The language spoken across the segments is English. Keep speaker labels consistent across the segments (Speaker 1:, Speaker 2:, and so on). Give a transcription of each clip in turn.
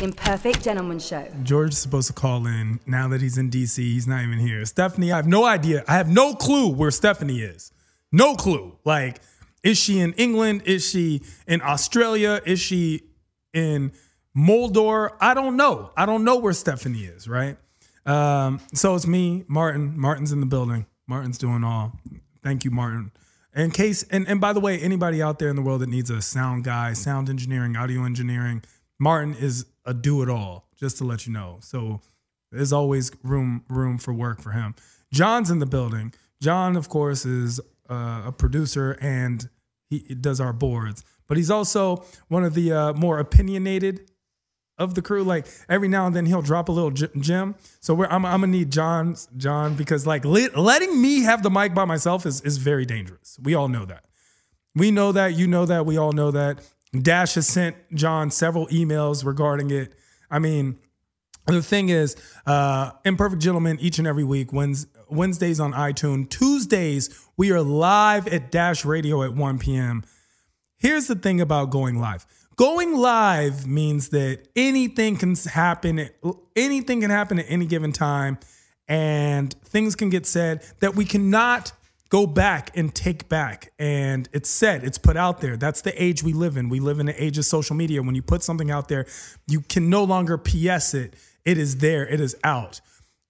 Speaker 1: Imperfect Gentleman Show.
Speaker 2: George is supposed to call in. Now that he's in DC, he's not even here. Stephanie, I have no idea. I have no clue where Stephanie is. No clue. Like, is she in England? Is she in Australia? Is she in Moldor? I don't know. I don't know where Stephanie is, right? So it's me, Martin. Martin's in the building. Martin's doing all. Thank you, Martin. In case, and by the way, anybody out there in the world that needs a sound guy, sound engineering, audio engineering, Martin is a do-it-all, just to let you know. So there's always room for work for him. John's in the building. John, of course, is a producer and he does our boards. But he's also one of the more opinionated of the crew. Like every now and then he'll drop a little gem. So I'm gonna need John because like letting me have the mic by myself is very dangerous. We all know that. We know that. You know that. We all know that. Dash has sent John several emails regarding it. I mean, the thing is, Imperfect Gentleman each and every week, Wednesdays on iTunes, Tuesdays, we are live at Dash Radio at 1 p.m. Here's the thing about going live. Going live means that anything can happen at any given time, and things can get said that we cannot go back and take back. And it's said, it's put out there. That's the age we live in. We live in the age of social media. When you put something out there, you can no longer PS it. It is there. It is out.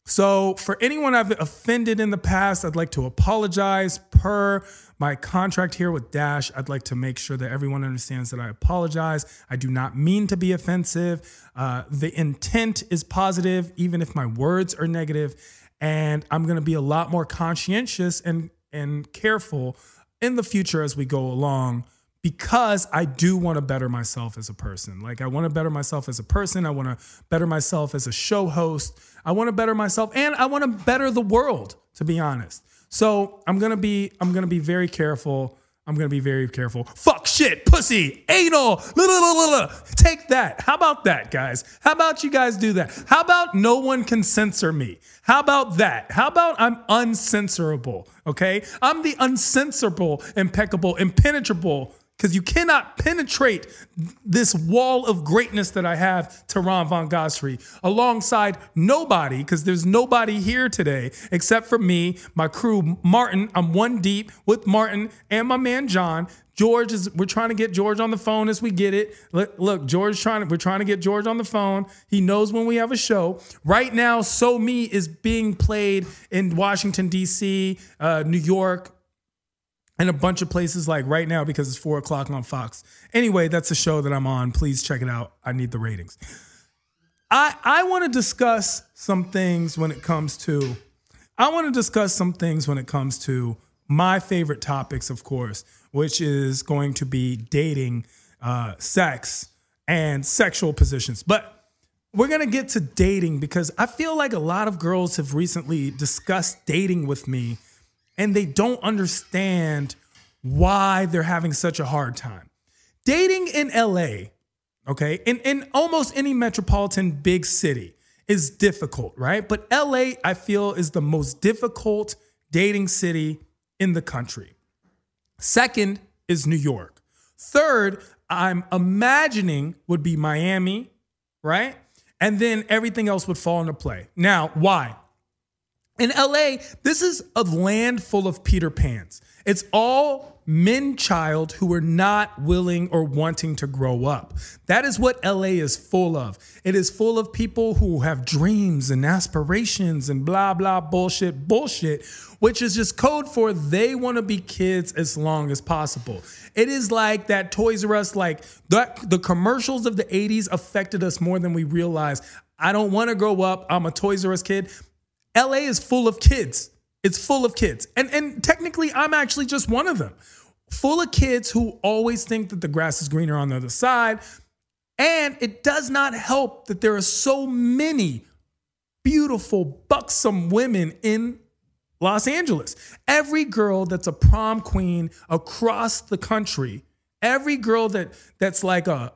Speaker 2: So for anyone I've offended in the past, I'd like to apologize. Per my contract here with Dash, I'd like to make sure that everyone understands that I apologize. I do not mean to be offensive. The intent is positive, even if my words are negative. And I'm going to be a lot more conscientious and careful in the future as we go along, because I do want to better myself as a person. Like, I want to better myself as a person. I want to better myself as a show host. I want to better myself, and I want to better the world, to be honest. So I'm gonna be very careful. I'm gonna be very careful. Fuck, shit, pussy, anal, take that. How about that, guys? How about you guys do that? How about no one can censor me? How about that? How about I'm uncensorable, okay? I'm the uncensorable, impeccable, impenetrable, because you cannot penetrate this wall of greatness that I have, Tehran Von Gosri, alongside nobody, because there's nobody here today except for me, my crew, Martin. I'm one deep with Martin and my man John. We're trying to get George on the phone as we get it. Look, we're trying to get George on the phone. He knows when we have a show. Right now, So Me is being played in Washington, D.C., New York, and a bunch of places like right now because it's 4 o'clock on Fox. Anyway, that's a show that I'm on. Please check it out. I need the ratings. I want to discuss some things when it comes to, my favorite topics, of course, which is going to be dating, sex, and sexual positions. But we're going to get to dating because I feel like a lot of girls have recently discussed dating with me, and they don't understand why they're having such a hard time. Dating in LA, okay, in almost any metropolitan big city is difficult, right? But LA, I feel, is the most difficult dating city in the country. Second is New York. Third, I'm imagining would be Miami, right? And then everything else would fall into play. Now, why? In LA, this is a land full of Peter Pans. It's all men-child who are not willing or wanting to grow up. That is what LA is full of. It is full of people who have dreams and aspirations and blah, blah, bullshit, which is just code for they want to be kids as long as possible. It is like that Toys R Us, like the commercials of the 80s affected us more than we realize. I don't want to grow up. I'm a Toys R Us kid. LA is full of kids. It's full of kids. And technically, I'm actually just one of them. Full of kids who always think that the grass is greener on the other side. And it does not help that there are so many beautiful, buxom women in Los Angeles. Every girl that's a prom queen across the country, every girl that's like a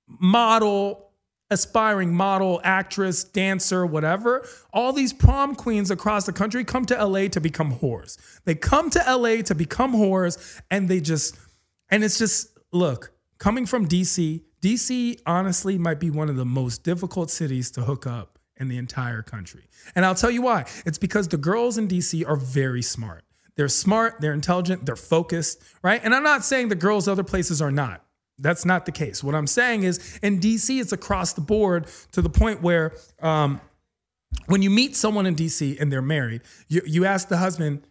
Speaker 2: model, aspiring model, actress, dancer, whatever, all these prom queens across the country come to LA to become whores. They come to LA to become whores, and it's just, look, coming from DC DC honestly might be one of the most difficult cities to hook up in the entire country. And I'll tell you why. It's because the girls in DC are very smart. They're smart, they're intelligent, they're focused, right? And I'm not saying the girls other places are not. That's not the case. What I'm saying is in DC, it's across the board to the point where when you meet someone in DC and they're married, you ask the husband,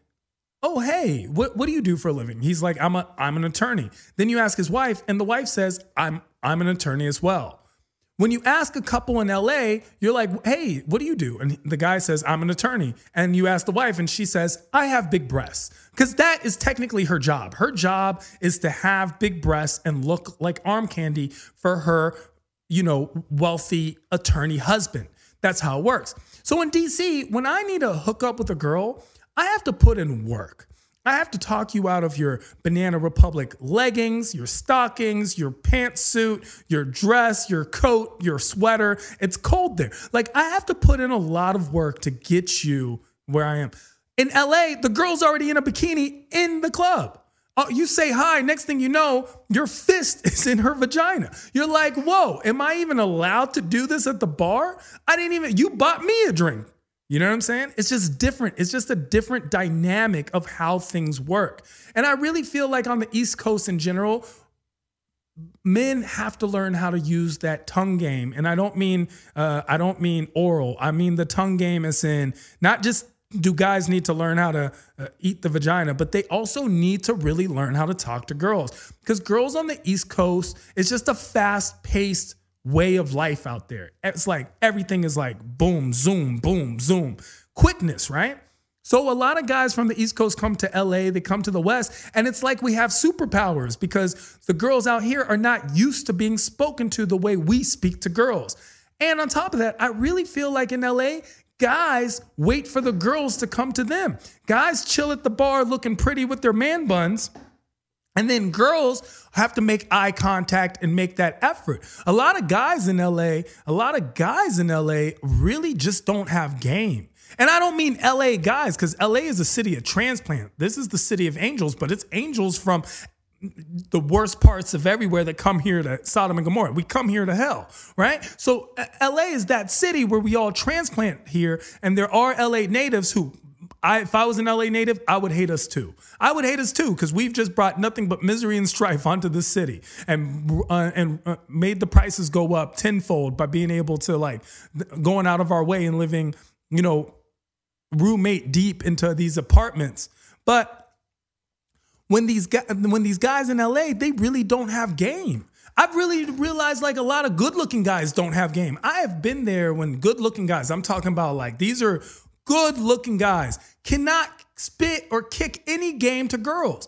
Speaker 2: oh, hey, what do you do for a living? He's like, I'm an attorney. Then you ask his wife, and the wife says, I'm an attorney as well. When you ask a couple in LA, you're like, hey, what do you do? And the guy says, I'm an attorney. And you ask the wife, and she says, I have big breasts. Because that is technically her job. Her job is to have big breasts and look like arm candy for her, wealthy attorney husband. That's how it works. So in DC, when I need to hook up with a girl, I have to put in work. I have to talk you out of your Banana Republic leggings, your stockings, your pantsuit, your dress, your coat, your sweater. It's cold there. Like, I have to put in a lot of work to get you where I am. In LA, the girl's already in a bikini in the club. You say hi, next thing you know, your fist is in her vagina. You're like, whoa, am I even allowed to do this at the bar? You bought me a drink. You know what I'm saying? It's just different. It's just a different dynamic of how things work. And I really feel like on the East Coast in general, men have to learn how to use that tongue game. And I don't mean oral. I mean the tongue game as in not just do guys need to learn how to eat the vagina, but they also need to really learn how to talk to girls. Because girls on the East Coast, it's just a fast-paced way of life out there. It's like everything is like boom, zoom, quickness, right? So a lot of guys from the East Coast come to LA, they come to the West, and it's like we have superpowers because the girls out here are not used to being spoken to the way we speak to girls. And on top of that, I really feel like in LA, guys wait for the girls to come to them. Guys chill at the bar looking pretty with their man buns. And then girls have to make eye contact and make that effort. A lot of guys in LA really just don't have game. And I don't mean LA guys, because LA is a city of transplant. This is the city of angels, but it's angels from the worst parts of everywhere that come here to Sodom and Gomorrah. We come here to hell, right? So LA is that city where we all transplant here, and there are LA natives who, if I was an LA native, I would hate us too. I would hate us too because we've just brought nothing but misery and strife onto this city and made the prices go up tenfold by being able to going out of our way and living, roommate deep into these apartments. But when these guys in LA, they really don't have game. I've really realized a lot of good-looking guys don't have game. I have been there when good-looking guys, I'm talking about these are good-looking guys, cannot spit or kick any game to girls.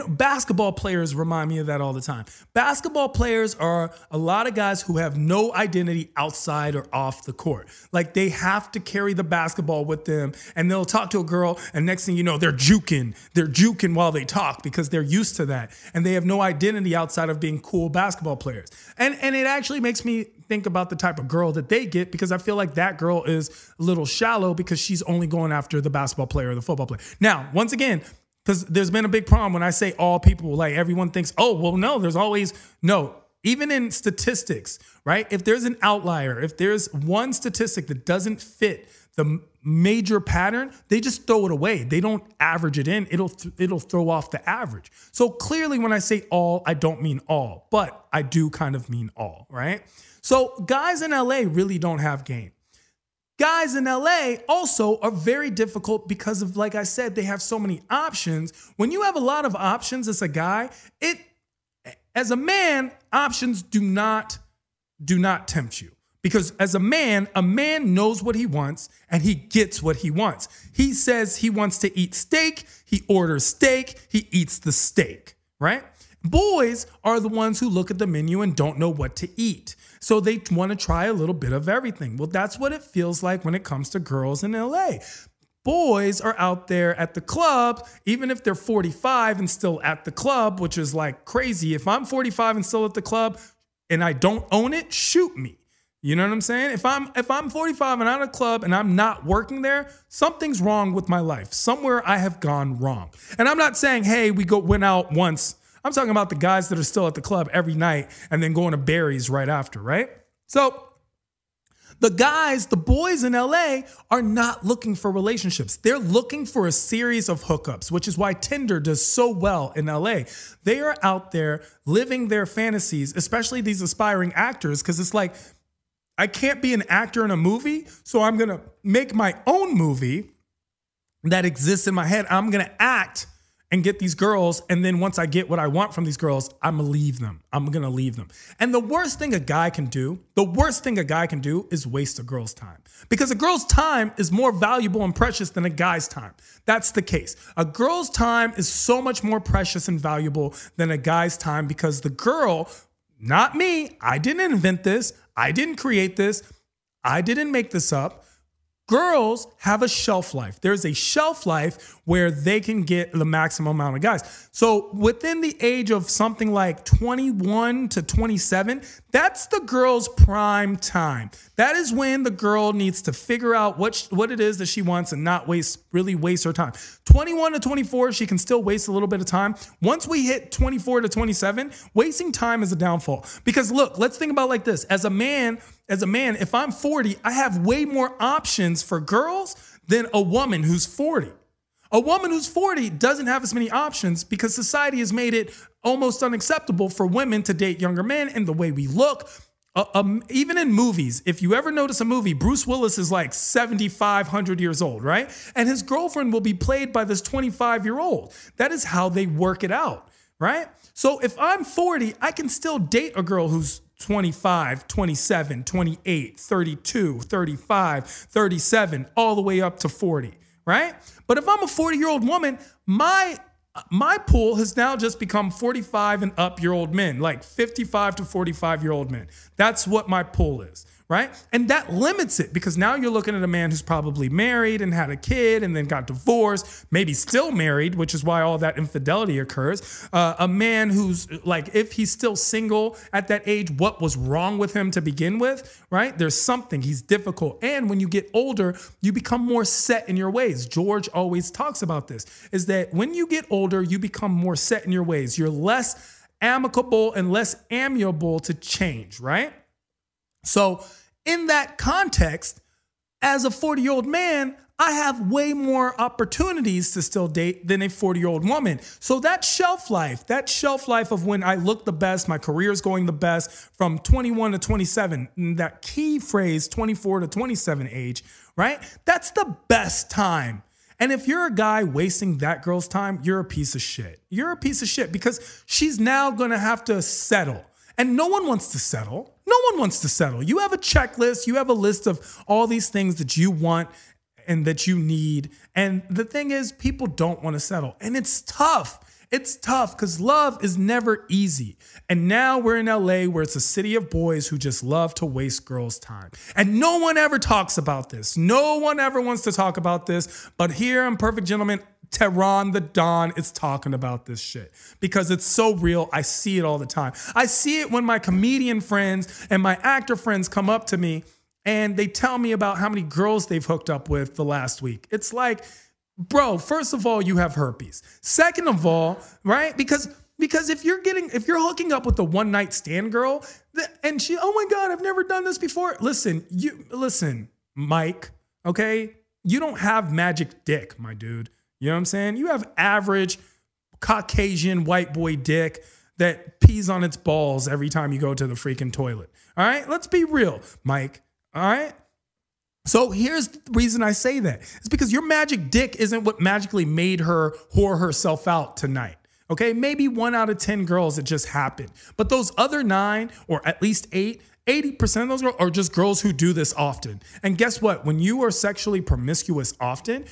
Speaker 2: Basketball players remind me of that all the time. Basketball players are a lot of guys who have no identity outside or off the court. They have to carry the basketball with them, and they'll talk to a girl, and next thing you know, they're juking while they talk because they're used to that, and they have no identity outside of being cool basketball players. And it actually makes me think about the type of girl that they get, because I feel like that girl is a little shallow because she's only going after the basketball player or the football player. Now, once again, because there's been a big problem when I say all people, everyone thinks, oh, well, no, even in statistics, right? If there's an outlier, if there's one statistic that doesn't fit the major pattern, they just throw it away. They don't average it in. It'll throw off the average. So clearly when I say all, I don't mean all, but I do kind of mean all, right? So guys in LA really don't have game. Guys in LA also are very difficult because of, like I said, they have so many options. When you have a lot of options as a guy, as a man, options do not tempt you. Because as a man knows what he wants and he gets what he wants. He says he wants to eat steak, he orders steak, he eats the steak, right? Boys are the ones who look at the menu and don't know what to eat. So they want to try a little bit of everything. Well, that's what it feels like when it comes to girls in LA. Boys are out there at the club, even if they're 45 and still at the club, which is crazy. If I'm 45 and still at the club and I don't own it, shoot me. You know what I'm saying? If I'm 45 and I'm at a club and I'm not working there, something's wrong with my life. Somewhere I have gone wrong. And I'm not saying, hey, went out once. I'm talking about the guys that are still at the club every night and then going to Barry's right after, right? So the guys, the boys in LA are not looking for relationships. They're looking for a series of hookups, which is why Tinder does so well in LA. They are out there living their fantasies, especially these aspiring actors, because it's like, I can't be an actor in a movie, so I'm going to make my own movie that exists in my head. I'm going to act and get these girls, and then once I get what I want from these girls, I'm gonna leave them. I'm gonna leave them. And the worst thing a guy can do, is waste a girl's time. Because a girl's time is more valuable and precious than a guy's time. That's the case. A girl's time is so much more precious and valuable than a guy's time because the girl, not me, I didn't invent this, I didn't create this, I didn't make this up. Girls have a shelf life. There's a shelf life where they can get the maximum amount of guys. So within the age of something like 21 to 27, that's the girl's prime time. That is when the girl needs to figure out what it is that she wants and not really waste her time. 21 to 24, she can still waste a little bit of time. Once we hit 24 to 27, wasting time is a downfall. Because look, let's think about it like this. As a man, if I'm 40, I have way more options for girls than a woman who's 40. A woman who's 40 doesn't have as many options because society has made it almost unacceptable for women to date younger men and the way we look. Even in movies, if you ever notice a movie, Bruce Willis is like 7,500 years old, right? And his girlfriend will be played by this 25-year-old. That is how they work it out, right? So if I'm 40, I can still date a girl who's 25, 27, 28, 32, 35, 37, all the way up to 40, right? But if I'm a 40-year-old woman, my pool has now just become 45 and up year old men, like 55 to 45-year-old men. That's what my pool is, right? And that limits it because now you're looking at a man who's probably married and had a kid and then got divorced, maybe still married, which is why all that infidelity occurs. A man who's like, if he's still single at that age, what was wrong with him to begin with, right? There's something, he's difficult. And when you get older, you become more set in your ways. George always talks about this, is that when you get older, you become more set in your ways. You're less amicable and less amiable to change, right? So in that context, as a 40-year-old man, I have way more opportunities to still date than a 40-year-old woman. So that shelf life of when I look the best, my career is going the best from 21 to 27, that key phrase 24 to 27 age, right? That's the best time. And if you're a guy wasting that girl's time, you're a piece of shit. You're a piece of shit because she's now going to have to settle. And no one wants to settle. No one wants to settle. You have a checklist. You have a list of all these things that you want and that you need. And the thing is, people don't want to settle. And it's tough. It's tough because love is never easy. And now we're in LA where it's a city of boys who just love to waste girls' time. And no one ever talks about this. No one ever wants to talk about this. But here in Perfect Gentleman, Tehran the Don is talking about this shit because it's so real. I see it all the time. I see it when my comedian friends and my actor friends come up to me and they tell me about how many girls they've hooked up with the last week. It's like, bro, first of all, you have herpes. Second of all, right? Because if you're hooking up with a one-night stand girl and she, oh my God, I've never done this before. Listen, Mike, okay? You don't have magic dick, my dude. You know what I'm saying? You have average Caucasian white boy dick that pees on its balls every time you go to the freaking toilet. All right? Let's be real, Mike. All right? So here's the reason I say that. It's because your magic dick isn't what magically made her whore herself out tonight. Okay? Maybe 1 out of 10 girls, it just happened. But those other 9, or at least 8, 80% of those girls are just girls who do this often. And guess what? When you are sexually promiscuous often,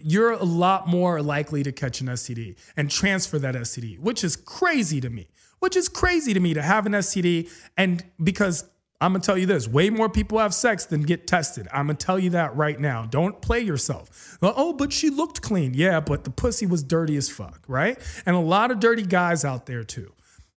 Speaker 2: you're a lot more likely to catch an STD and transfer that STD, which is crazy to me. Which is crazy to me to have an STD, and because I'm going to tell you this, way more people have sex than get tested. I'm going to tell you that right now. Don't play yourself. Oh, but she looked clean. Yeah, but the pussy was dirty as fuck, right? And a lot of dirty guys out there too.